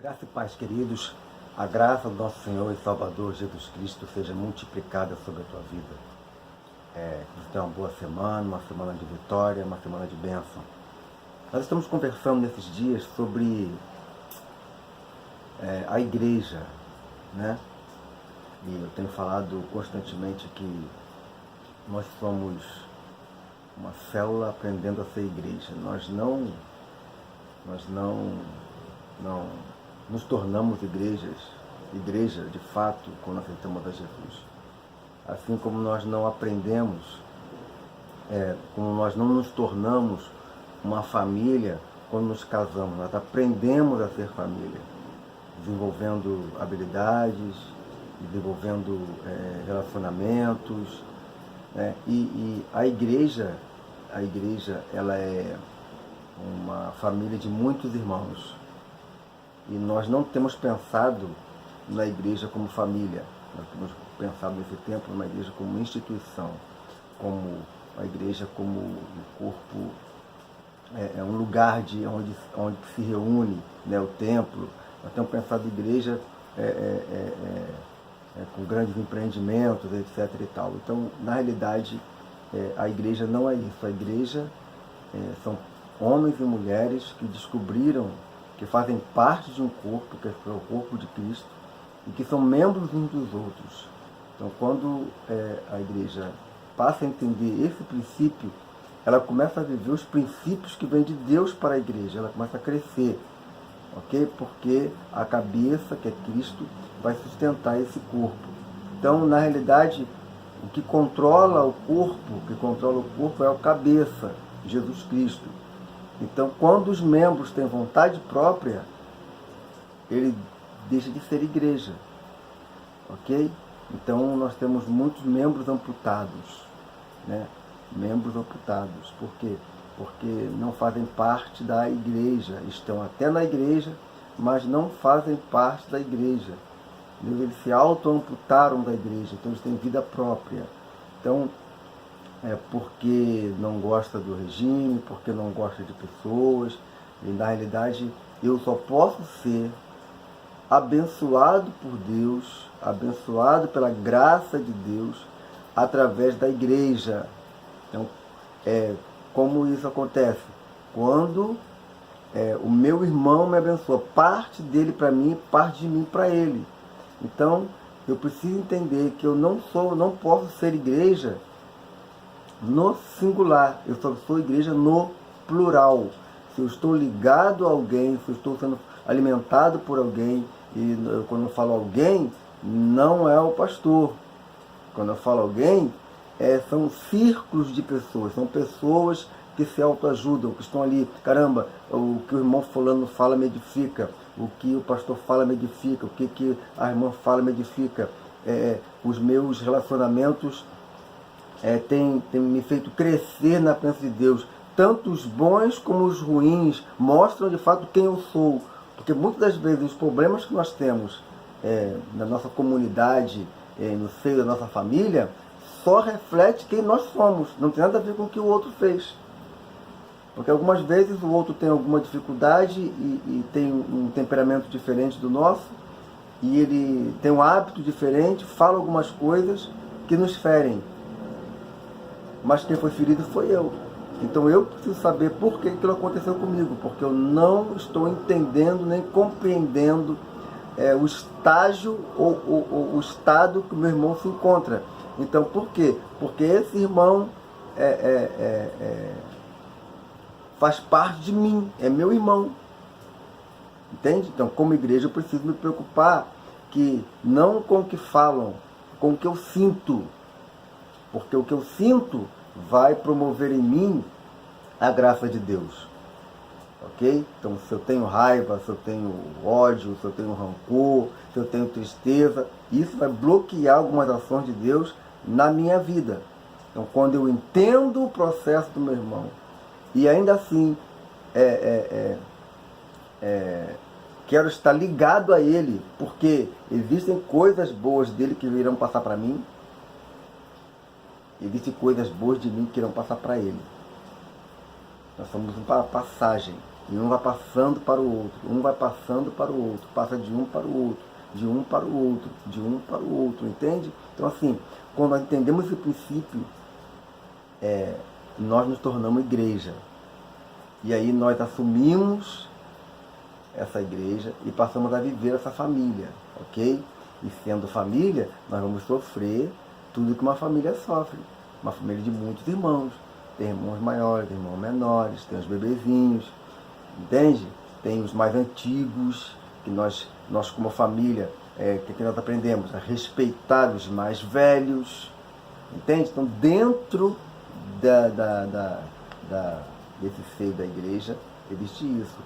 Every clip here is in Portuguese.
Graça e paz, queridos. A graça do nosso Senhor e Salvador Jesus Cristo seja multiplicada sobre a tua vida. Que você tenha uma boa semana, uma semana de vitória, uma semana de bênção. Nós estamos conversando nesses dias sobre a igreja, né? E eu tenho falado constantemente que nós somos uma célula aprendendo a ser igreja. Nós não nos tornamos igreja de fato quando aceitamos a Jesus. Assim como nós não aprendemos, como nós não nos tornamos uma família quando nos casamos. Nós aprendemos a ser família, desenvolvendo habilidades, desenvolvendo relacionamentos, né? E a igreja ela é uma família de muitos irmãos. E nós não temos pensado na igreja como família. Nós temos pensado nesse tempo na igreja como instituição, como a igreja como um corpo, um lugar onde se reúne, né, o templo. Nós temos pensado em igreja com grandes empreendimentos, etc. e tal. Então, na realidade, a igreja não é isso. A igreja são homens e mulheres que descobriram que fazem parte de um corpo, que é o corpo de Cristo, e que são membros uns dos outros. Então, quando a igreja passa a entender esse princípio, ela começa a viver os princípios que vêm de Deus para a igreja, ela começa a crescer, ok? Porque a cabeça, que é Cristo, vai sustentar esse corpo. Então, na realidade, o que controla o corpo é a cabeça, Jesus Cristo. Então, quando os membros têm vontade própria, ele deixa de ser igreja, ok? Então, nós temos muitos membros amputados, né? Membros amputados. Por quê? Porque não fazem parte da igreja. Estão até na igreja, mas não fazem parte da igreja. Eles se auto-amputaram da igreja, então eles têm vida própria. Então, porque não gosta do regime, porque não gosta de pessoas. E na realidade eu só posso ser abençoado por Deus, abençoado pela graça de Deus, através da igreja. Então, como isso acontece? Quando o meu irmão me abençoa, parte dele para mim, parte de mim para ele. Então, eu preciso entender que eu não posso ser igreja no singular, eu só sou igreja no plural. Se eu estou ligado a alguém, se eu estou sendo alimentado por alguém, e quando eu falo alguém, não é o pastor. Quando eu falo alguém, são círculos de pessoas, são pessoas que se autoajudam, que estão ali. Caramba, o que o irmão fulano fala me edifica, o que o pastor fala me edifica, o que a irmã fala me edifica. Os meus relacionamentos tem me feito crescer na presença de Deus. Tanto os bons como os ruins mostram de fato quem eu sou. Porque muitas das vezes os problemas que nós temos na nossa comunidade, no seio da nossa família, só reflete quem nós somos. Não tem nada a ver com o que o outro fez. Porque algumas vezes o outro tem alguma dificuldade e tem um temperamento diferente do nosso, e ele tem um hábito diferente, fala algumas coisas que nos ferem. Mas quem foi ferido foi eu. Então eu preciso saber por que aquilo aconteceu comigo, porque eu não estou entendendo nem compreendendo o estágio ou o estado que o meu irmão se encontra. Então por quê? Porque esse irmão faz parte de mim, é meu irmão. Entende? Então, como igreja, eu preciso me preocupar que não com o que falam, com o que eu sinto. Porque o que eu sinto vai promover em mim a graça de Deus. Ok? Então, se eu tenho raiva, se eu tenho ódio, se eu tenho rancor, se eu tenho tristeza, isso vai bloquear algumas ações de Deus na minha vida. Então, quando eu entendo o processo do meu irmão, e ainda assim quero estar ligado a ele, porque existem coisas boas dele que irão passar para mim, existem coisas boas de mim que irão passar para ele. Nós somos uma passagem. E um vai passando para o outro, um vai passando para o outro, passa de um para o outro, de um para o outro, de um para o outro, entende? Então assim, quando nós entendemos esse princípio, nós nos tornamos igreja. E aí nós assumimos essa igreja e passamos a viver essa família, ok? E sendo família, nós vamos sofrer tudo que uma família sofre. Uma família de muitos irmãos. Tem irmãos maiores, tem irmãos menores, tem os bebezinhos, entende? Tem os mais antigos, que nós como família, que nós aprendemos? A respeitar os mais velhos, entende? Então, dentro desse seio da igreja, existe isso.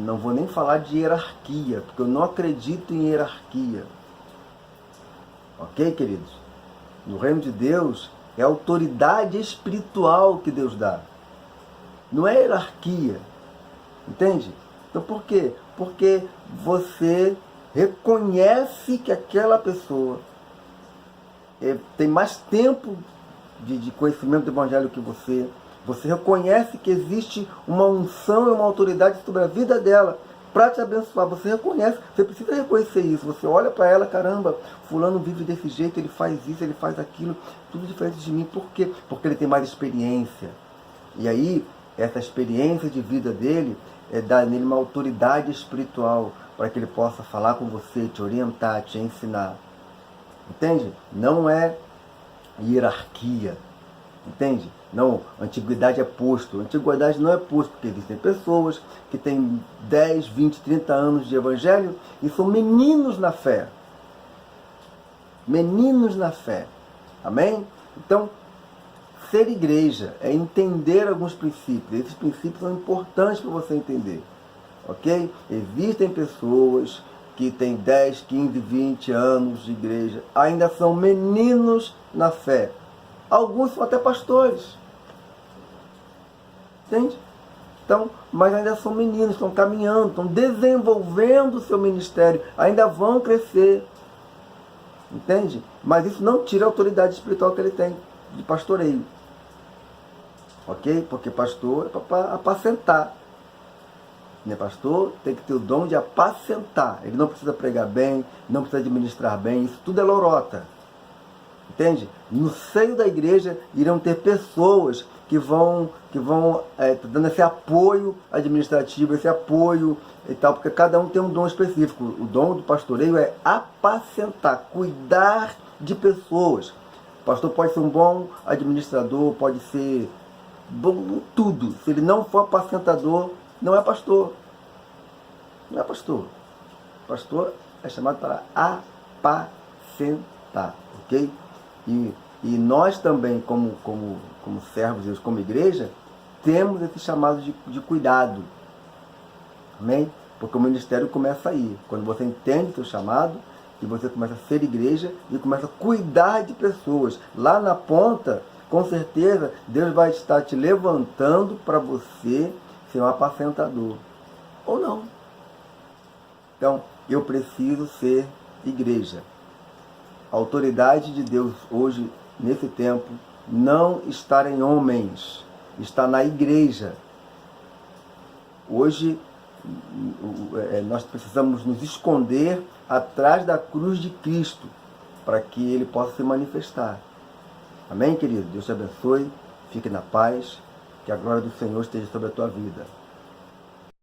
Não vou nem falar de hierarquia, porque eu não acredito em hierarquia. Ok, queridos? No reino de Deus, é a autoridade espiritual que Deus dá. Não é hierarquia. Entende? Então por quê? Porque você reconhece que aquela pessoa tem mais tempo de conhecimento do Evangelho que você. Você reconhece que existe uma unção e uma autoridade sobre a vida dela para te abençoar. Você reconhece, você precisa reconhecer isso. Você olha para ela, caramba, fulano vive desse jeito, ele faz isso, ele faz aquilo, tudo diferente de mim. Por quê? Porque ele tem mais experiência. E aí, essa experiência de vida dele dá nele uma autoridade espiritual para que ele possa falar com você, te orientar, te ensinar. Entende? Não é hierarquia. Entende? Não, antiguidade é posto. Antiguidade não é posto, porque existem pessoas que têm 10, 20, 30 anos de evangelho e são meninos na fé. Meninos na fé. Amém? Então, ser igreja é entender alguns princípios. Esses princípios são importantes para você entender. Ok? Existem pessoas que têm 10, 15, 20 anos de igreja, ainda são meninos na fé. Alguns são até pastores. Entende? Então, mas ainda são meninos, estão caminhando, estão desenvolvendo o seu ministério, ainda vão crescer. Entende? Mas isso não tira a autoridade espiritual que ele tem de pastoreio. Ok? Porque pastor é para apacentar. Né? Pastor tem que ter o dom de apacentar. Ele não precisa pregar bem, não precisa administrar bem, isso tudo é lorota. Entende? No seio da igreja irão ter pessoas que vão dando esse apoio administrativo, esse apoio e tal, porque cada um tem um dom específico. O dom do pastoreio é apacentar, cuidar de pessoas. O pastor pode ser um bom administrador, pode ser bom em tudo. Se ele não for apacentador, não é pastor. Não é pastor. Pastor é chamado para apacentar, ok? E nós também, como servos de Deus, como igreja, temos esse chamado de cuidado. Amém? Porque o ministério começa aí. Quando você entende o seu chamado, e você começa a ser igreja e começa a cuidar de pessoas. Lá na ponta, com certeza, Deus vai estar te levantando para você ser um apacentador. Ou não. Então, eu preciso ser igreja. A autoridade de Deus hoje, nesse tempo, não está em homens, está na igreja. Hoje, nós precisamos nos esconder atrás da cruz de Cristo, para que Ele possa se manifestar. Amém, querido? Deus te abençoe, fique na paz, que a glória do Senhor esteja sobre a tua vida.